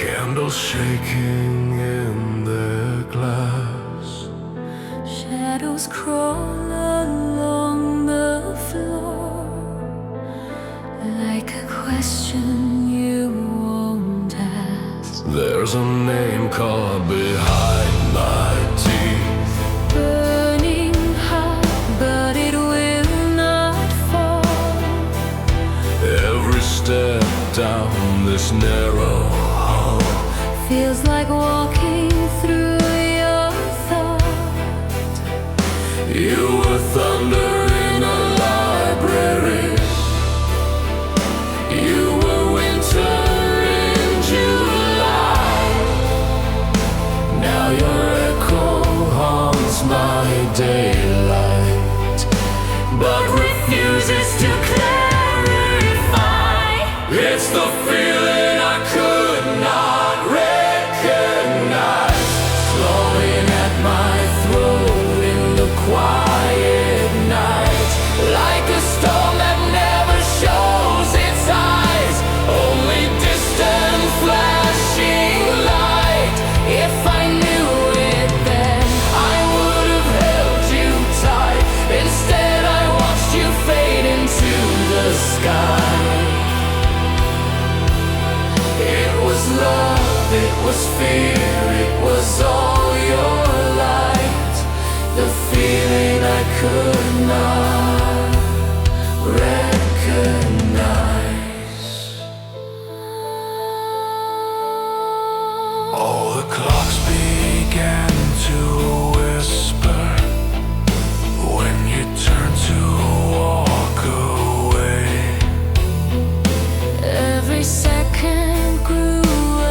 Candles shaking in their glass. Shadows crawl along the floor, like a question you won't ask. There's a name caught behind my teeth, Burning hot, but it will not fall. every step down this narrow hall Feels like walking through your thought. You were thunder in a library. You were winter in July. Now your echo haunts my daylight, but refuses to clarify. It's the feeling I could not recognize, flowing at my throat in the quiet night, like a storm that never shows its eyes, only distant flashing light. If I knew it then, I would have held you tight. Instead I watched you fade into the sky. It was love, it was fear, it was all your light. The feeling I could not recognize. All the clocks began to whisper when you turned to walk away. Every second grew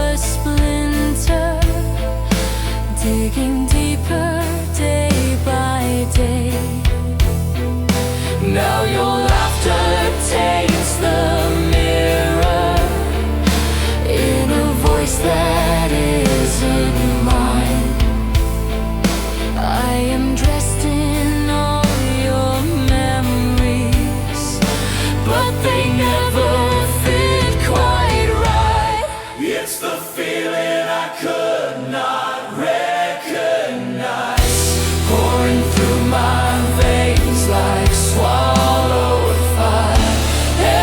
a splinter, digging deeper day by day. Now your laughter taints the mirror in a voice that isn't mine. I am dressed in all your memories, But they never fit quite right. It's the feeling I could not recognize, pouring through my veins like swallowed fire.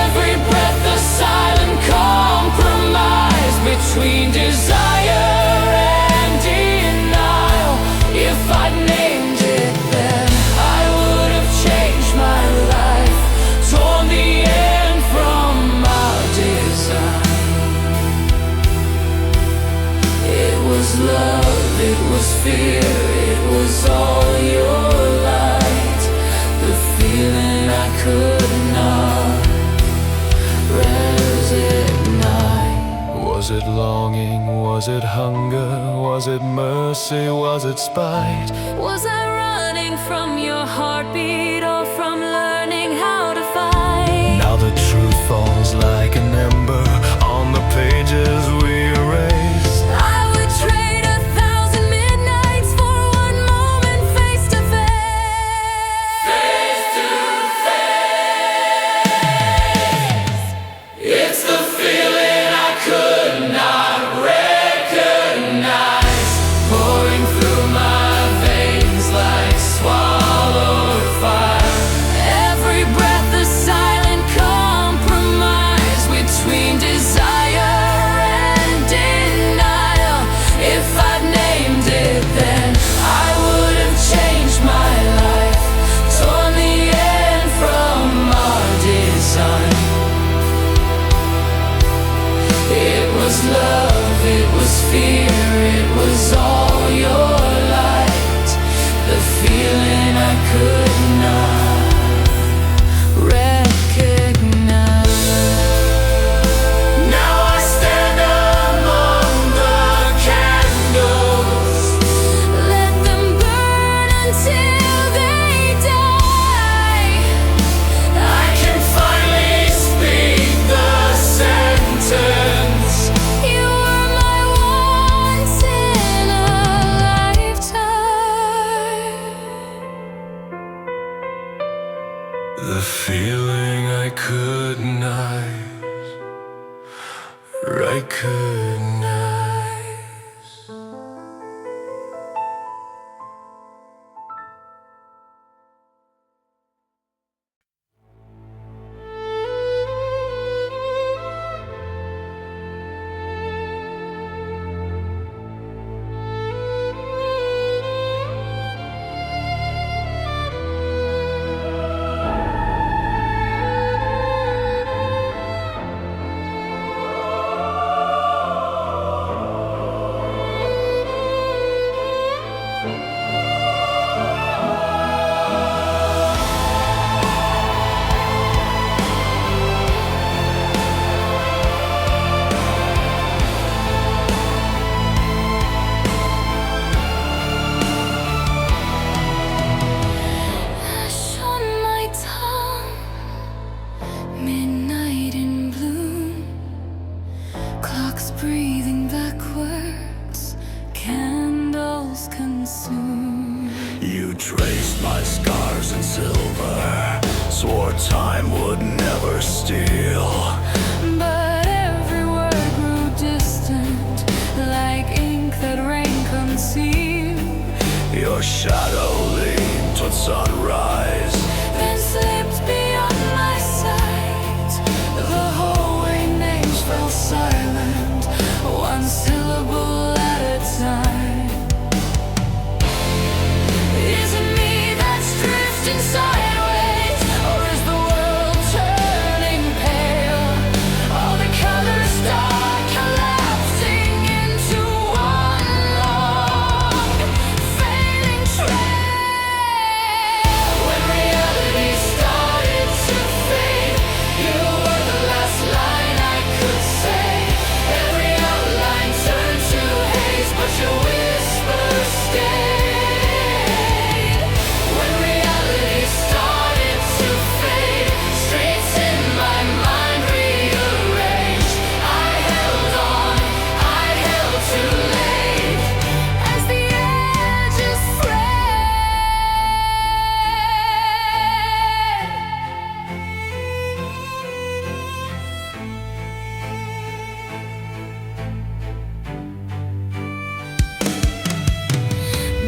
Every breath a silent compromise between desire and denial. If I'd named it then, I would have changed my life, torn the end from our design. It was love, it was fear, it was all your light. The feeling I could not recognize. Was it longing? Was it hunger? Was it mercy? Was it spite? was I running from your heartbeat or from learning how to fight? Now the truth falls like an ember on the pages we erased. I would trade 1,000 midnights for one moment face to face. Face to face. It's the feeling I could not recognize, pouring through my veins like swallowed fire. Every breath a silent compromise between desire and denial. If I'd named it then, I would have changed my life, torn the end from our design. It was love, it was fear, it was all your light. The feeling I could not Recognize. Now I stand among the candles. Let them burn until they die. I can finally speak the sentence. You were my once in a dreamer, swore time would never steal. But every word grew distant, like ink that rain concealed. Your shadow leaned toward sunrise, Then slipped beyond my sight. The hallway names fell silent, one syllable at a time. Is it me that's drifting sideways, or is the world turning pale? All the colors start collapsing into one long fading trail. When reality started to fade, you were the last line I could say. Every outline turned to haze, but your whisper stayed. When reality started to fade, streets in my mind rearranged. I held on, I held too late, as the edges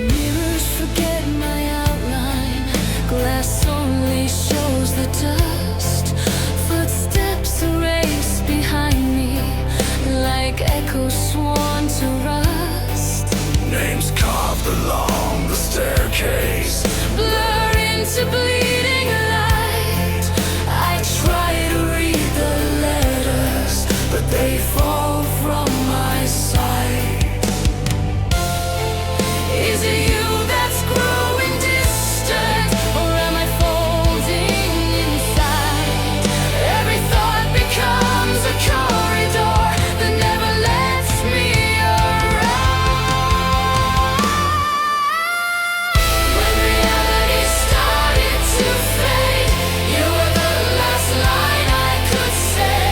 Mirrors forget my outline. Glass only shows the dust. Footsteps erase behind me, like echoes sworn to rust. names carved along the staircase. Blur into bleeding light. I try to read the letters, but they fall from my sight. Is it you that's growing distant, or am I folding inside? Every thought becomes a corridor that never lets me arrive. When reality started to fade, you were the last line I could say.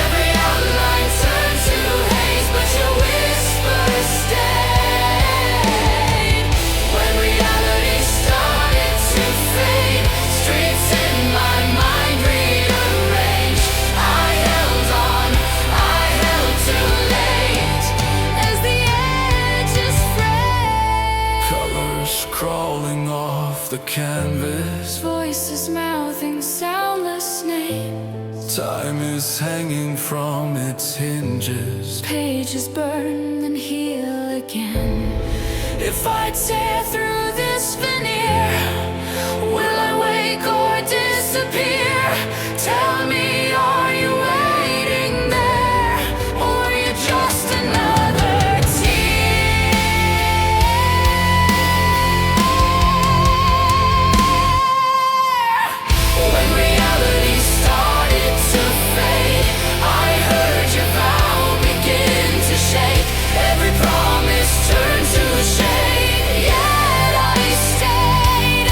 Every outline turned to haze, but your whisper stayed. When reality started to fade, streets in my mind rearranged. I held on, I held too late, as the edges frayed. Colors crawling off the canvas. Voices mouthing soundless names. Time is hanging from its hinges. Pages burn and heal again. If I tear through this veneer, will I wake or disappear? Tell me, are you waiting there, or are you just another tear? When reality started to fade, I heard your vow begin to shake. Every promise turned to shade, yet I stayed.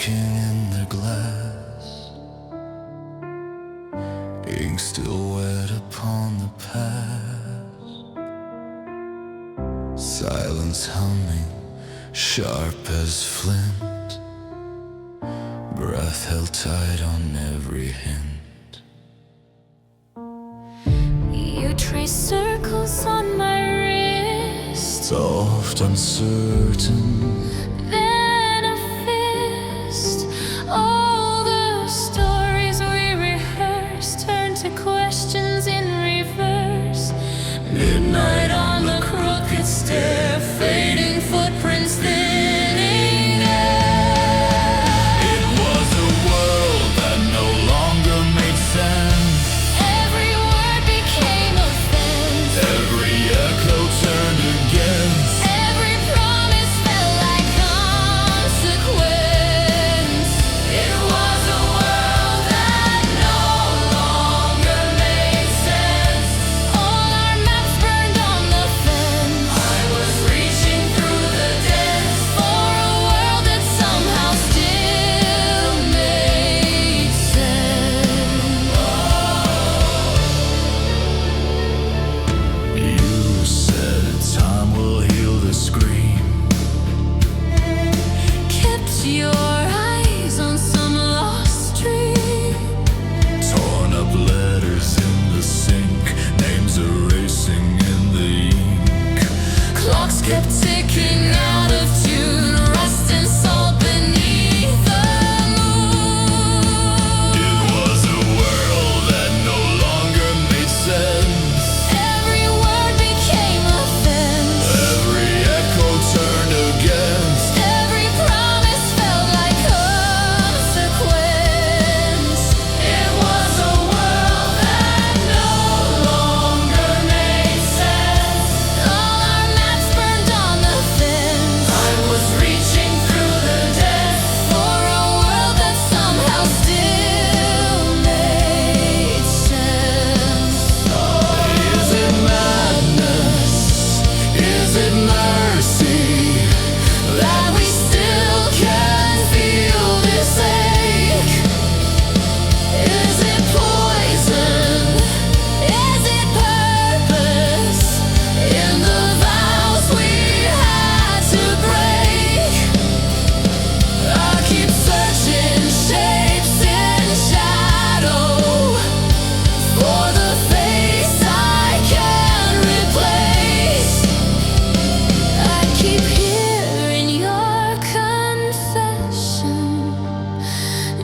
walking in the glass, ink still wet upon the past, silence humming, sharp as flint, breath held tight on every hint. You trace circles on my wrist, Soft, uncertain, then a fist. All the stories we rehearsed turn to questions in reverse. Midnight on the crooked stair, fading footprints thinning air. it was a world that no longer made sense. Every word became offense. Every echo turned against. Every promise felt like consequence. It was a world that no longer made sense. All our maps burned on the fence. I was reaching through the dents for a world that somehow still made sense. You said time will heal the scream. Kept your eyes on some lost dream. Torn up letters in the sink, names erasing in the ink. Clocks kept ticking out of tune, rust and salt beneath the moon. It was a world that no longer made sense. Every word became offense. Every echo turned against. Every promise felt like consequence. It was a world that no longer made sense. All our maps burned on the fence. I was reaching through the depths for a world that somehow still made sense. Is it madness? Is it mercy that we still can feel this ache? Is it poison? Is it purpose? In the vows we had to break, I keep searching shapes in shadow for the face I can't replace. I keep hearing your confession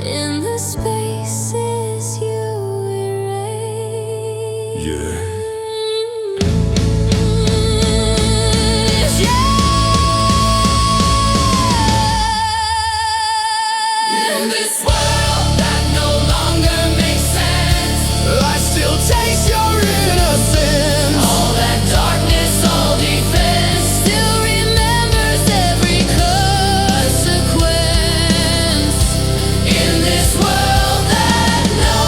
in the spaces you erase. Yeah. In this world that no longer makes sense, I still taste your innocence. all that darkness, all defense, still remembers every consequence. In this world that no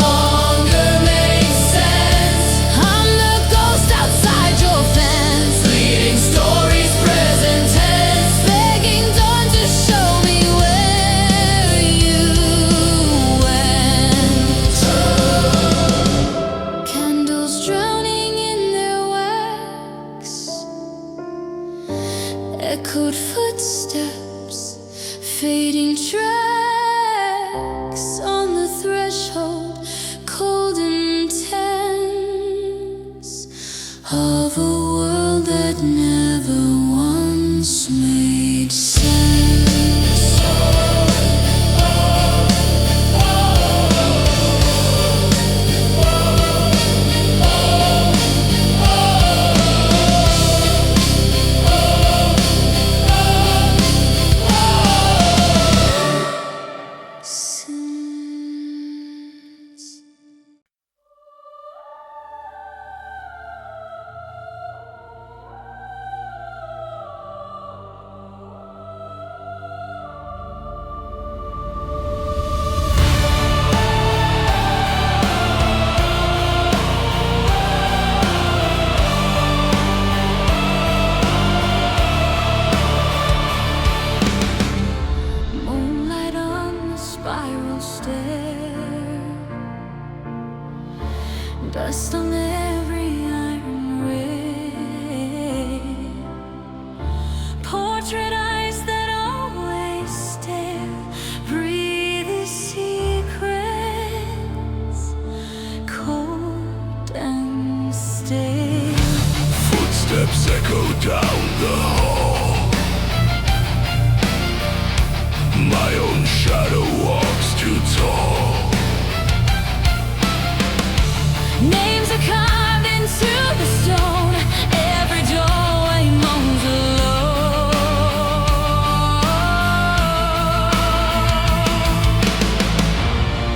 longer makes sense, I dust on every iron rail, portrait eyes that always stare, breathe the secrets, cold and stale. Footsteps echo down the hall. My own shadow walks too tall. Names are carved into the stone. Every doorway moans alone.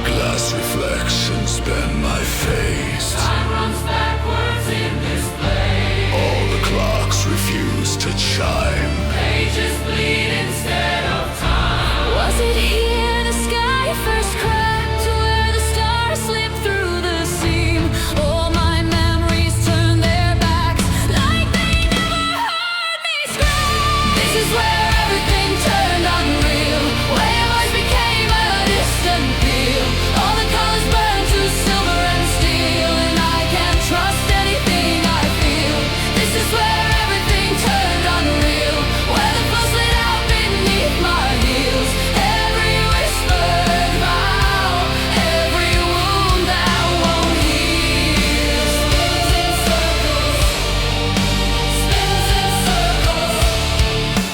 Glass reflections bend my face. Time runs backwards in this place. All the clocks refuse to chime. Pages bleed instead of time. Was it here the sky first cracked, where the stars slipped through the seam? All my memories turn their backs like they never heard me scream. This is where everything turned unreal, where your voice became a distant peal. All the colors burned to silver and steel, and I can't trust anything I feel. This is where everything turned unreal, where the flow slid out beneath my heels. Every whispered vow, every wound that won't heal. Spins in circles,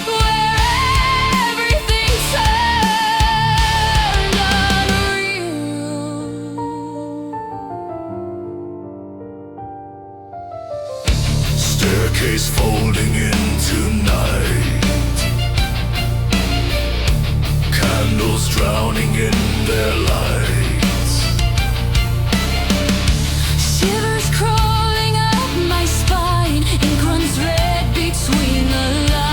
where everything turned unreal. Staircase folding into night. Candles drowning in their lights. Shivers crawling up my spine, ink runs red between the lines.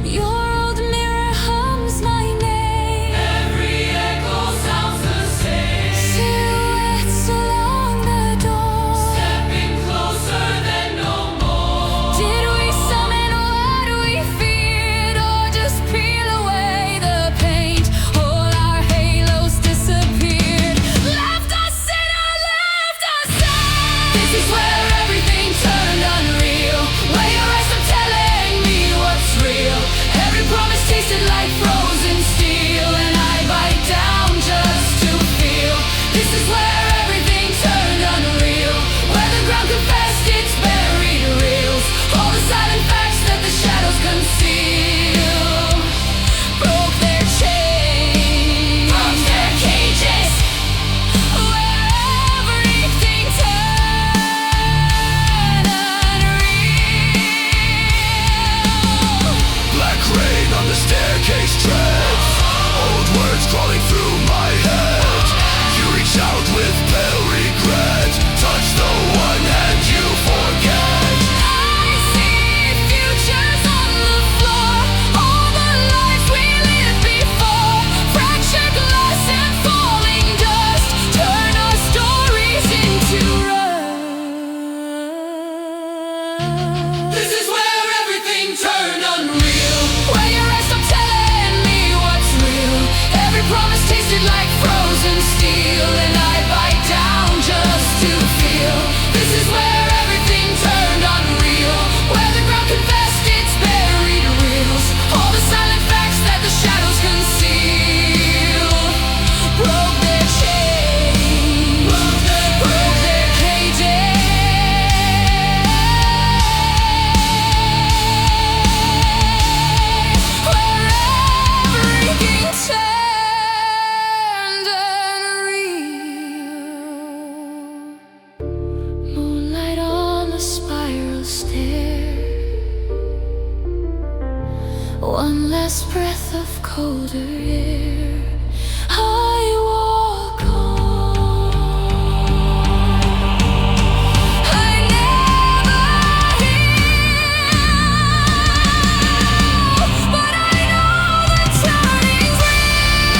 Your old mirror hums my name. Every echo sounds the same. Silhouettes along the door, stepping closer than no more. Did we summon what we feared, or just peel away the paint? All our halos disappeared, left us in a left us out. This is where everything turned unreal, where your eyes stop telling me what's real. Every promise tasted like frozen steel, and I bite down just to feel. This is where everything turned unreal, where the ground confessed its buried reels. All the silent facts that the shadows conceal broke their chains, broke their cages, where everything turned unreal. Black rain on the staircase treads. Old words crawling through my head. You reach out with pale regret. Touch the one hand you forget. I see futures on the floor, all the lives we lived before. Fractured glass and falling dust turn our stories into rust. This is where everything turned unreal, where your eyes stop telling me what's real. Every promise tasted like frozen steel, and I bite down just to feel. This is where everything turned unreal, where the ground confessed its buried reels. All the silent facts that the shadows conceal broke their chains, broke their cages, where everything turned unreal. Moonlight on the spiral stair, one last breath of colder air. I walk on. I never heal, but I know the turning's real.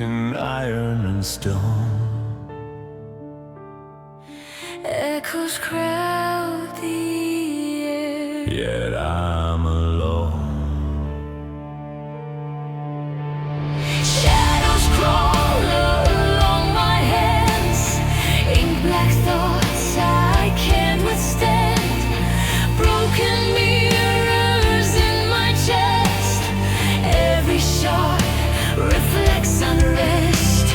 in iron and stone. Echoes crowd the air, Yet I'm alone. shadows crawl along my hands, ink black thoughts I can't withstand, broken mirrors in my chest, every shot reflects unrest,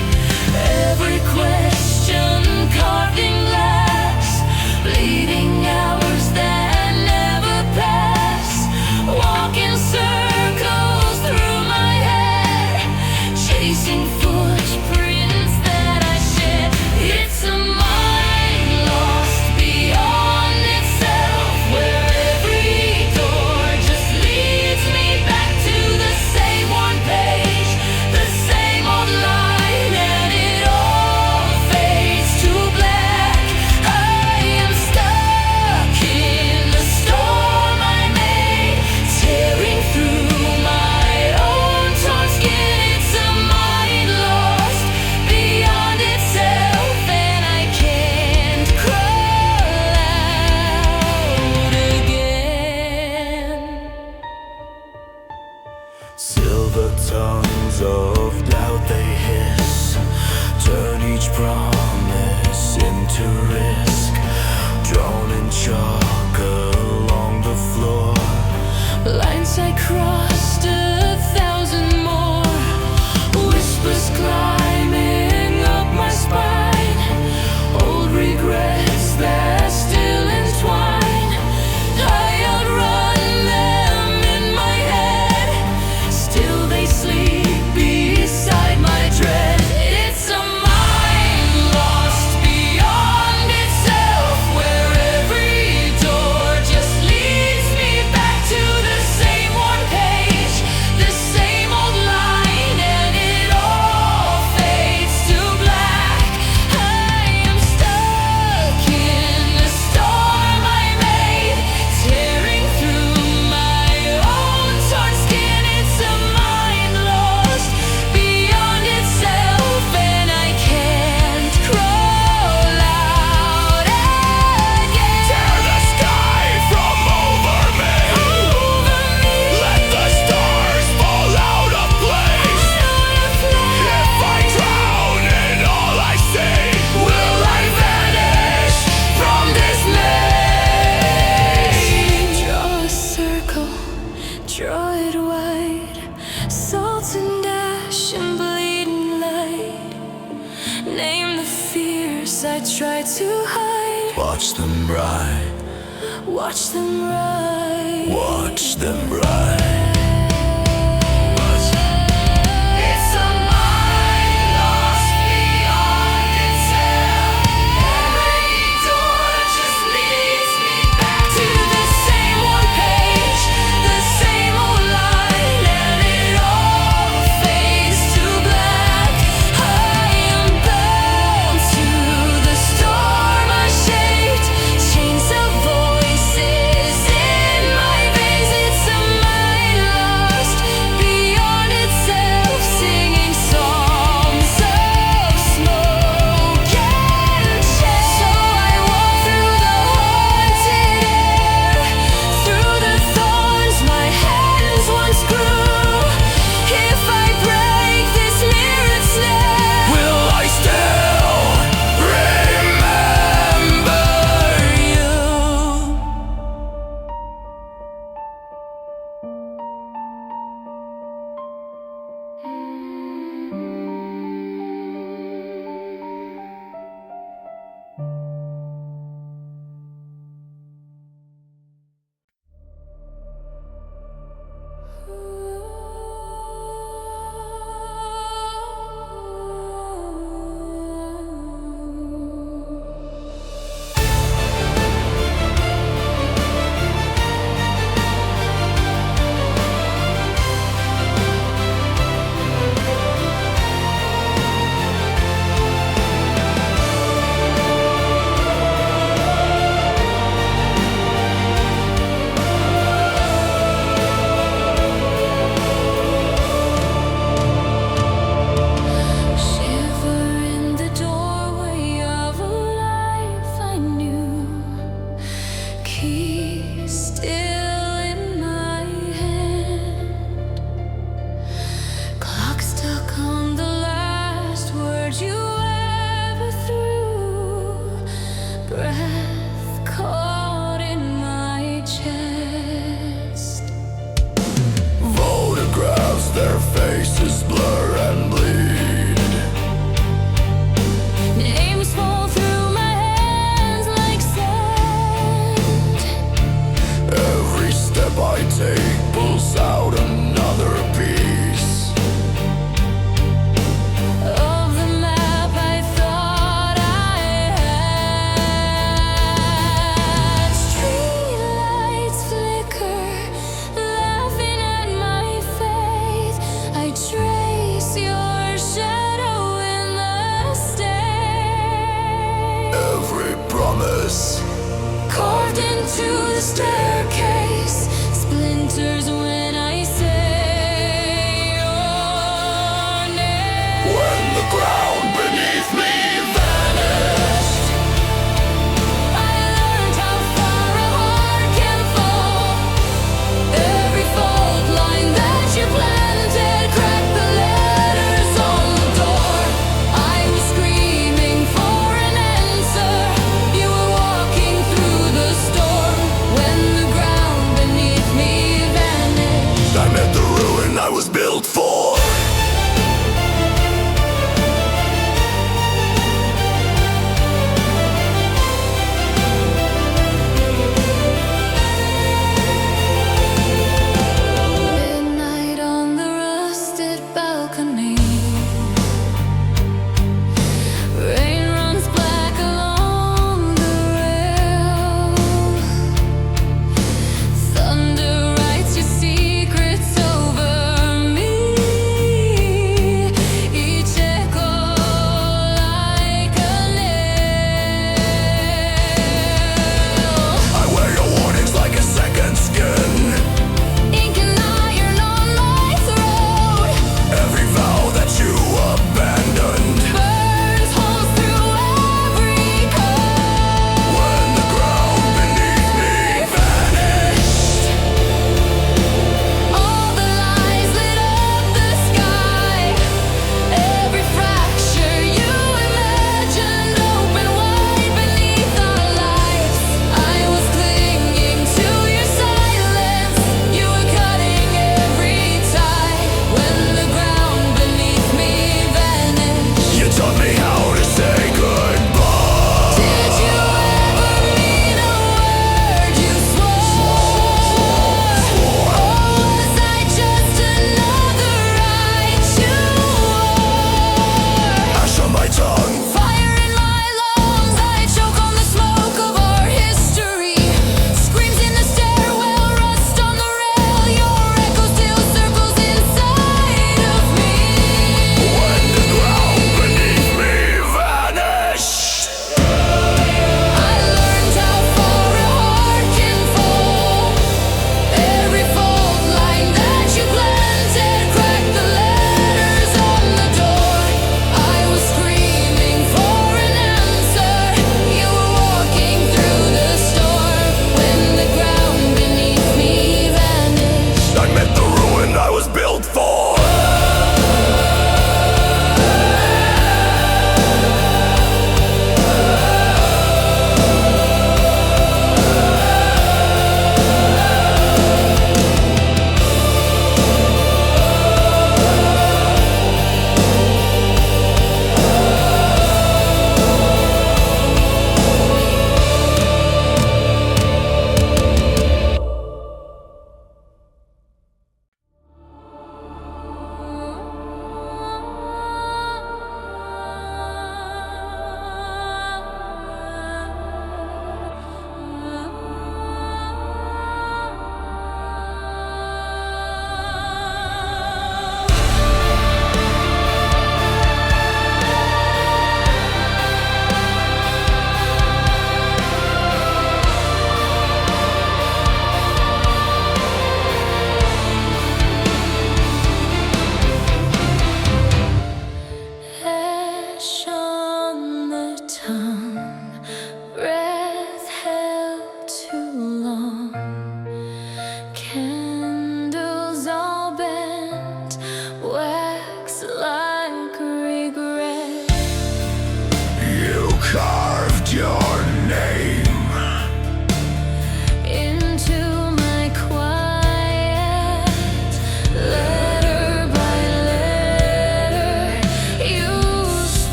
every question carved in glass, bleeding hours that never pass, walk in circles through my head, chasing footprints that I shed. It's a mind lost beyond itself, where every door just leads me back to the same one page, the same old line, and it all fades to black. I am stuck in the storm I made, tearing through my own torn skin. It's a mind lost beyond itself, and I can't crawl out again. Silver tongues of doubt they hiss, turn each promise into risk, drawn in chalk along the floor. Lines I crossed 1,000 more, whispers climbing up my spine, old regrets that still entwine. I outrun them in my head, still they sleep beside my dread. It's a mind lost beyond itself, where every door just leads me back to the same one page, the same old line, and it all fades to black. I am stuck in the storm I made, tearing through my own torn skin. It's a mind lost beyond itself, and I can't crawl out again. Tear the sky from over me. Let the stars fall out of place. If I drown in all I see, will I vanish from this maze? Draw a circle, draw it wide, salt and ash and bleeding light. Name the fears I try to hide. Watch them ride, Watch them rise. watch them ride. It's a mind lost beyond itself. Every door just leads me back to the same one page, the same old line, and it all fades to black. I am bound to the storm I shaped, chains of voices in my veins. It's a mind key still in my hand. Clock stuck on the last word you ever threw. Breath caught in my chest. Photographs, their faces blur and bleed. Names fall through my hands like sand. Every step I take pulls out another piece Of the map I thought I had. Streetlights flicker, laughing at my faith. I trace your shadow in the stain. every promise. Carved into the staircase, splinters when I say your name. When the ground beneath me vanished, I learned how far a heart can fall. Every fault line that you planted cracked the letters on the door. I was screaming for an answer. You were walking through the storm when the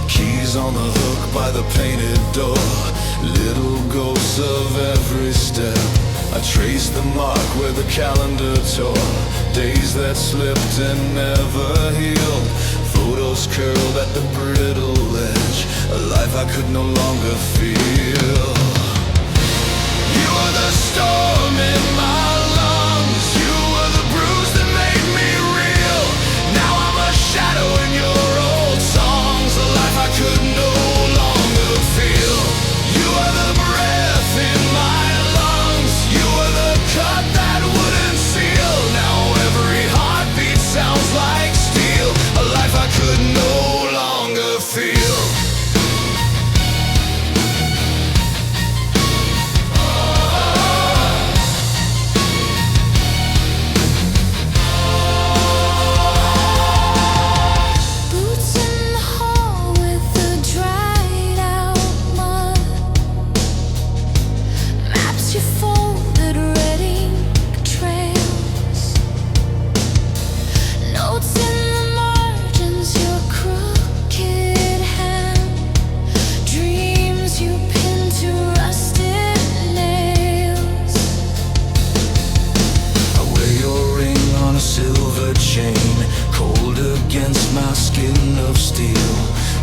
Keys on the hook by the painted door, little ghosts of every step. I traced the mark where the calendar tore, days that slipped and never healed, photos curled at the brittle edge, a life I could no longer feel. You were the storm in my lungs, you were the bruise that made me real. Now I'm a shadow in your old songs, a life I could no longer feel. You are the breath in my lungs, you were the cut that wouldn't seal. Now every heartbeat sounds like steel, a life I could no longer feel.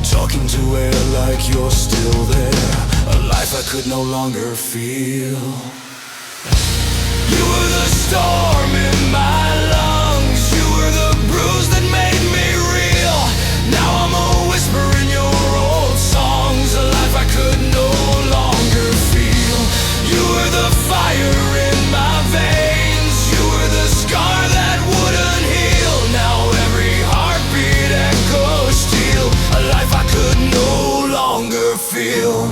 Talking to air like you're still there, a life I could no longer feel. You were the storm in my lungs, you were the bruise that made me real. Now I'm a whisper in your old songs, a life I could no longer feel. You were the fire in my veins, you were the scar that wouldn't heal. Now every heartbeat echoes steel, a life I could no longer feel.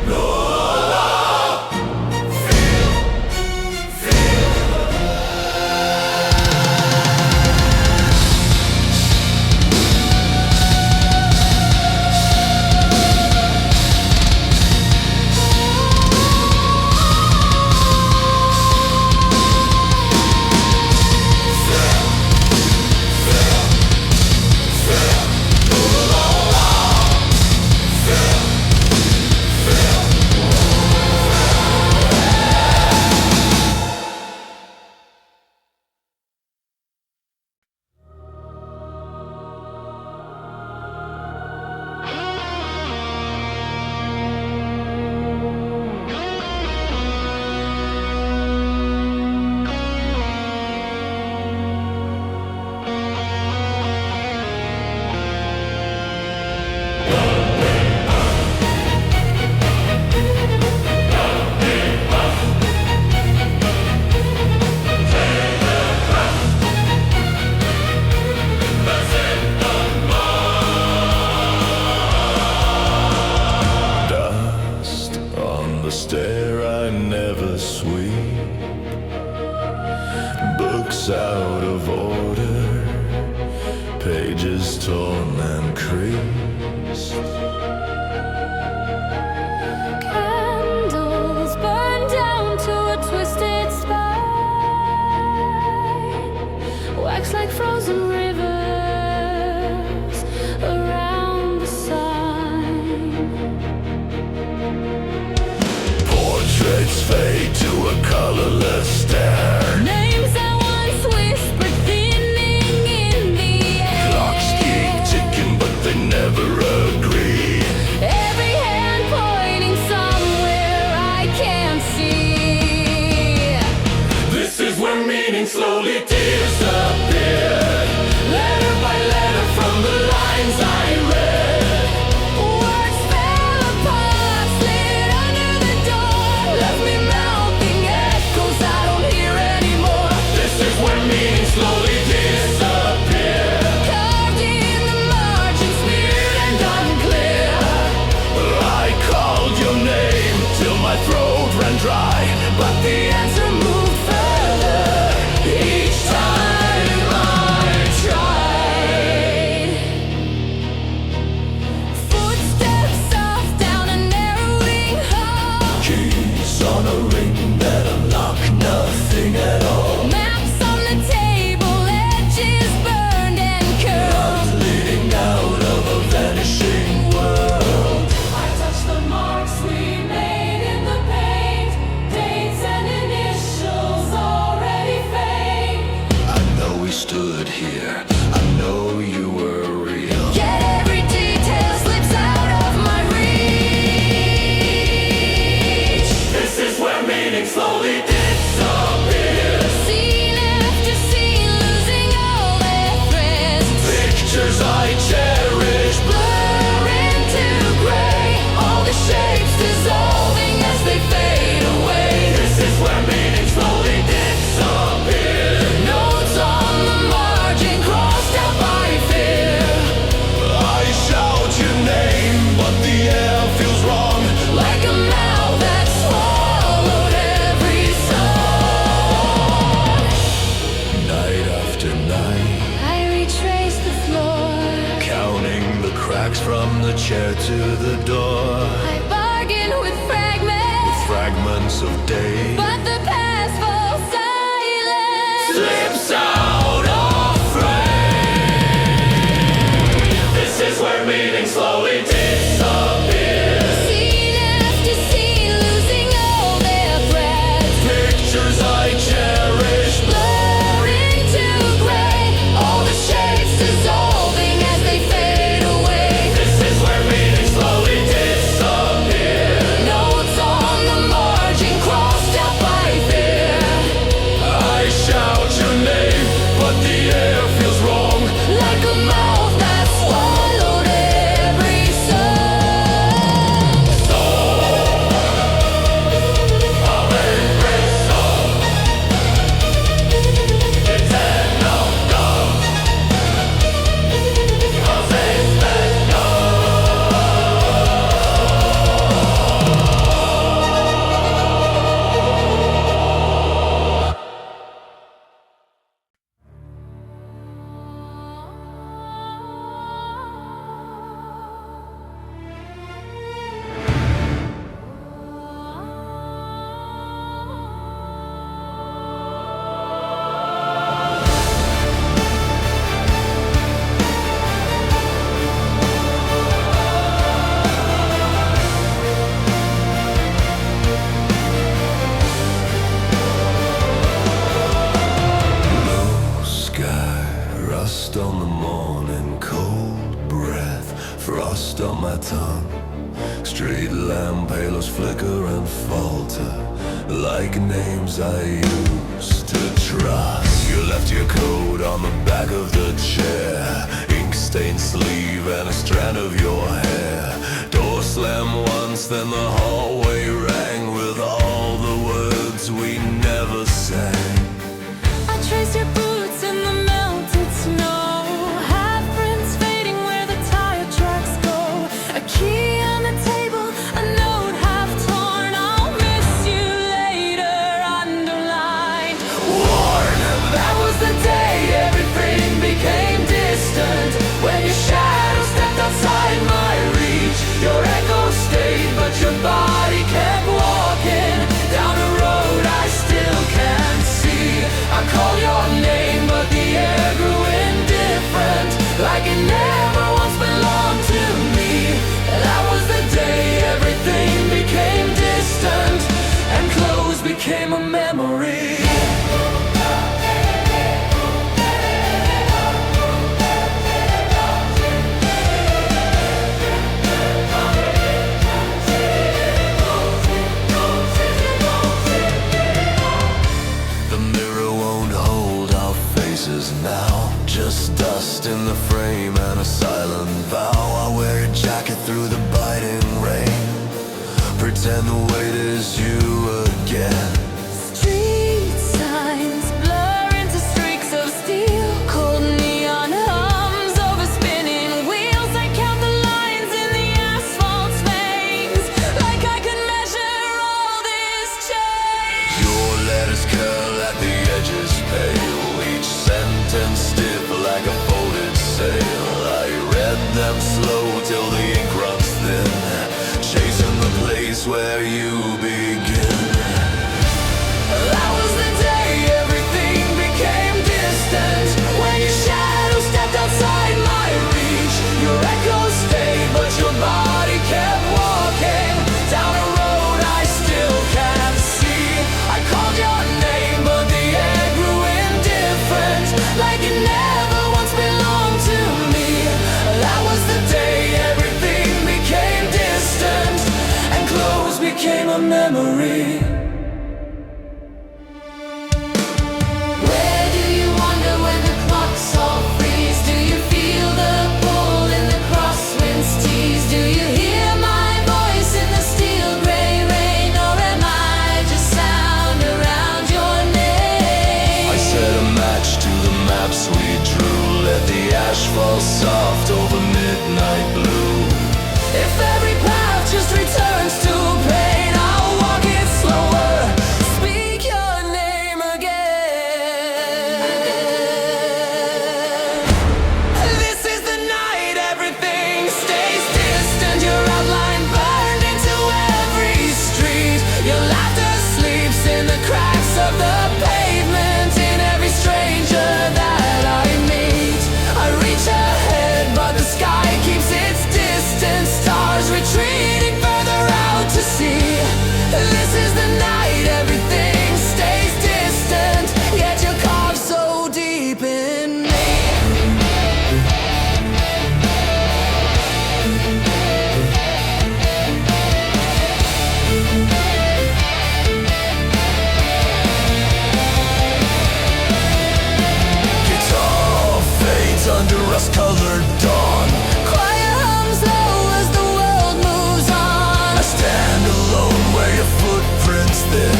No love. Stair I never sweep, books out of order, pages torn and creased. Candles burn down to a twisted spine, wax like frozen rivers around the sign. Portraits fade to a colorless stare. Names I once whispered thinning in the air. Clocks keep ticking but they never agree. know you were real. Yet every detail slips out of my reach. This is where meaning slowly disappears. Scene after scene, losing all their threads. Pictures I cherish Blur into gray, all the shapes dissolving as they fade away. This is where meaning slowly disappears. Notes on the margin crossed out by fear. I shout your name, but the air feels wrong. Like a mouth that swallowed every song. Night after night, I retrace the floor. counting the cracks from the chair to the door. I bargain with fragments, Fragments of day but the past falls silent. slips out of frame. This is where meaning slowly disappears. Scene after scene, losing all their threads. Pictures I cherish Blur into gray, all the shapes dissolving as they fade away. This is where meaning slowly disappears. Notes on the margin crossed out by fear. I shout your name, but the air feels wrong. Like a mouth that swallowed every song. Of every song, it's enough love. 'Cause it's sky, rust on the morning, cold breath, frost on my tongue. Street lamp halos flicker and falter like names I used to trust. You left your coat on the back of the chair, ink stained sleeve and a strand of your hair. Door slammed once, then the hallway rang with all the words we never sang. I trace your boots in the melted snow. Handprints fading where the tire tracks go. A key on the table, a note half torn. I'll miss you later, underlined. Warn, That was the day everything became distant. When your shadow stepped outside my reach. Your echo stayed, but your body kept walking down a road I still can't see. I call your name, but the air grew indifferent, like it never once belonged to me. That was the day everything became distant, and clothes became a memory. the mirror won't hold our faces now. Just dust in the frame and a silent vow. I'll wear a jacket through the biting rain, pretend the weight is you again. Street signs blur into streaks of steel. Cold neon hums over spinning wheels. I count the lines in the asphalt's veins, like I could measure all this change. Your letters curl at the edges pale, each sentence stiff like a folded sail. I read them slow till the ink runs thin, chasing the place where you begin. That was the day everything became distant, when your shadow stepped outside my reach. Your echo stayed, but your body kept walking down a road I still can't see. I called your name, but the air grew indifferent, like it never once belonged falls soft over midnight blue. If every path just returns to pain, I'll walk it slower, speak your name again. This is the night, everything stays distant. Your outline burned into every street. Your laughter sleeps in the cracks of the pavement. In every stranger that I meet, I reach ahead, but the sky keeps its distance. Stars retreating further out to sea. This is the night, everything stays distant, yet you carve so deep in me. Guitar fades under rust-colored dawn. Quiet hums low as the world moves on. I stand alone where your footprints thin,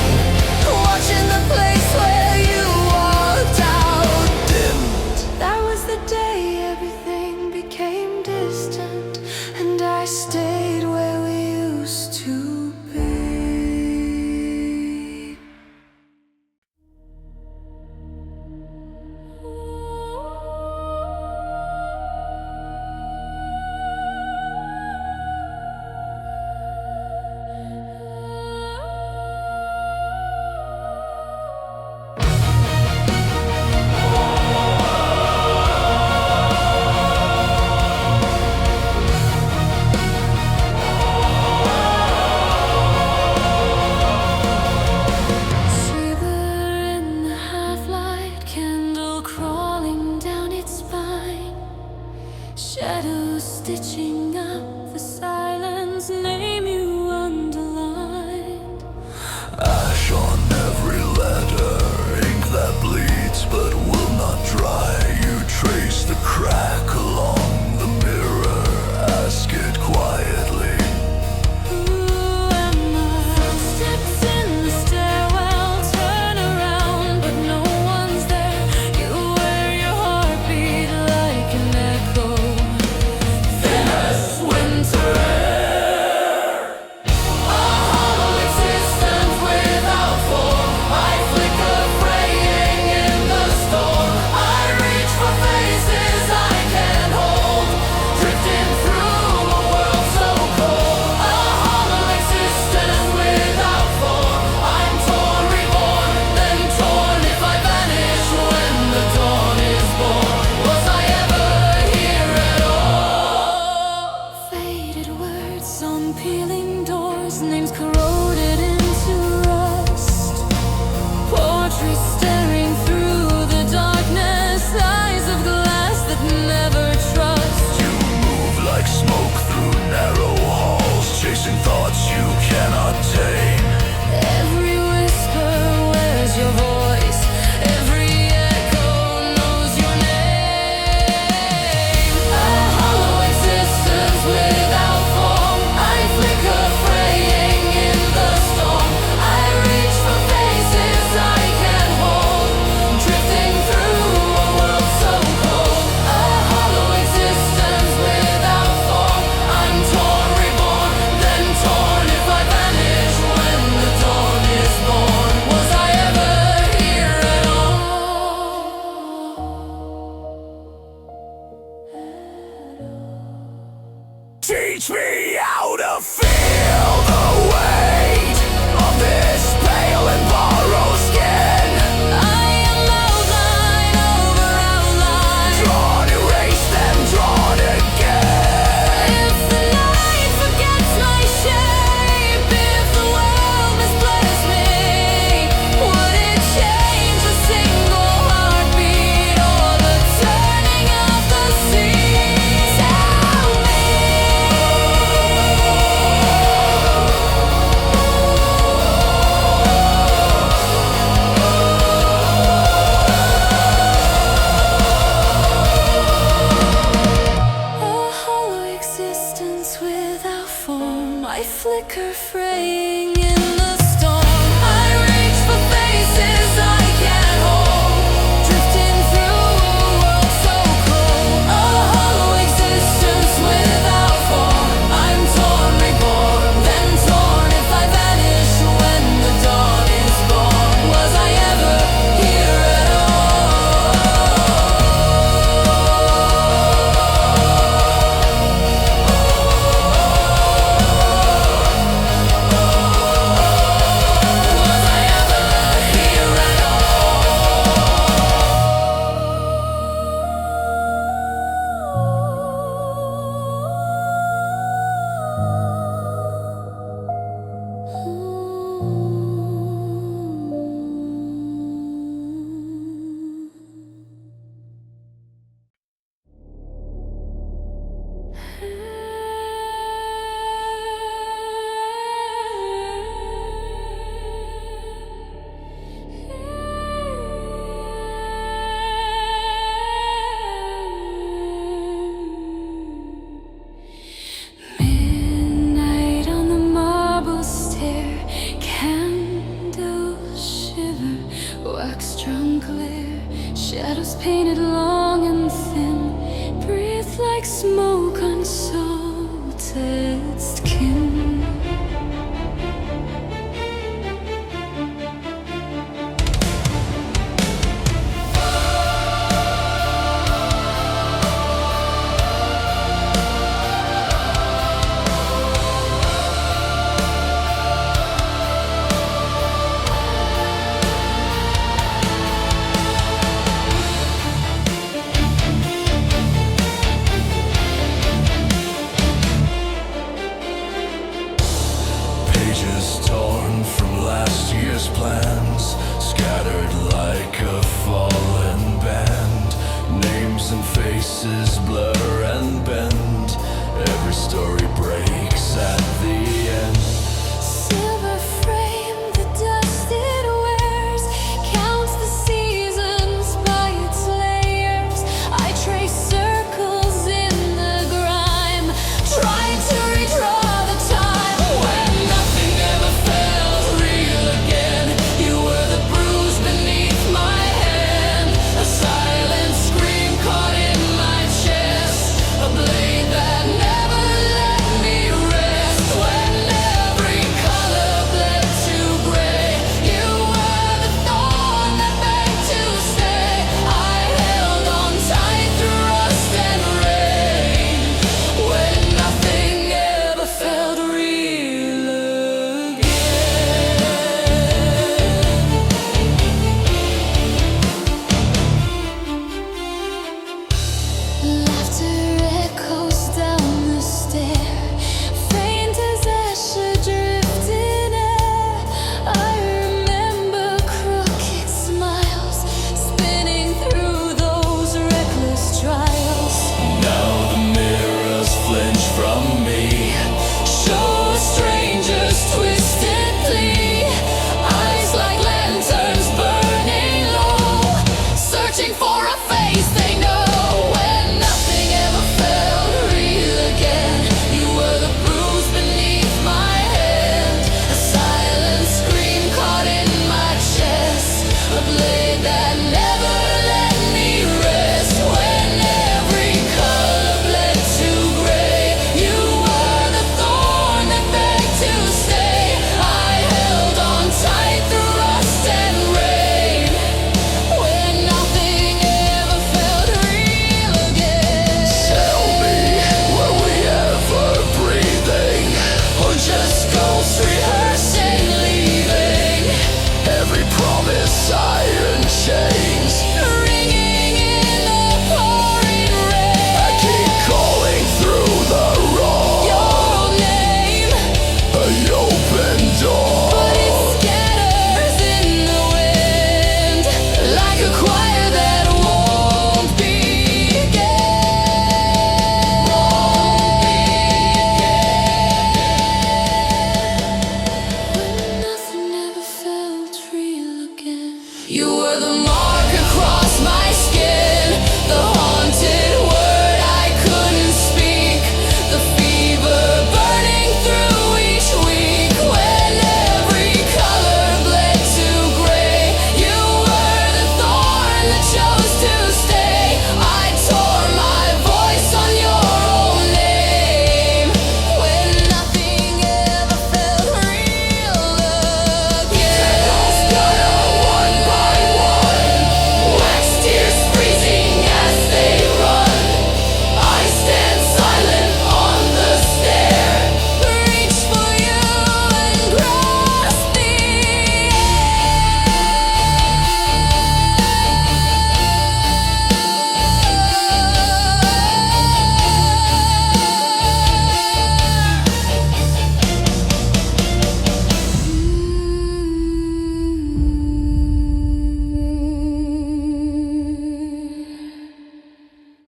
watching the place where you walked out dimmed. That was the day everything became distant, and I stayed where we used to be. Shiver in the half-light, candle crawling down its spine. Shadows stitching up the silence, name you underlined. Ash on every letter, ink that bleeds but will not dry. You trace the crack along the mirror, ask it quietly. Who am I? Footsteps in the stairwell, turn around, but no one's there. You wear your heartbeat like an echo. Thinnest winter air, a hollow existence without form. I flicker fraying in the storm. I reach for faces I can't hold, drifting through a world so cold. A hollow existence without form. I'm torn, reborn, then torn. If I vanish when the dawn is born, was I ever here at all? Faded words on peeling doors, names corroded into rust. Portraits staring through the darkness, eyes of glass that never trust. You move like smoke through narrow halls, chasing thoughts you cannot tame. Every whisper wears your voice, every echo knows your name. A hollow existence without form. I flicker fraying in the storm. I reach for faces I can't hold, drifting through a world so cold. A hollow existence without form. I'm torn, reborn, then torn. If I vanish when the dawn is born, was I ever here at all? Teach me how to feel the weight of this pale and borrowed skin. I am outline over outline. Drawn, erase them, drawn again. If the night forgets my shape, if the world misplaced me, would it change a single heartbeat or the turning of the sea? Tell me. I flicker fraying in the storm. I reach for faces I can't hold, drifting through a world so cold. unsalted skin. Pages torn from last year's plans, scattered like a fallen band. Names and faces blur and bend. Every story breaks at the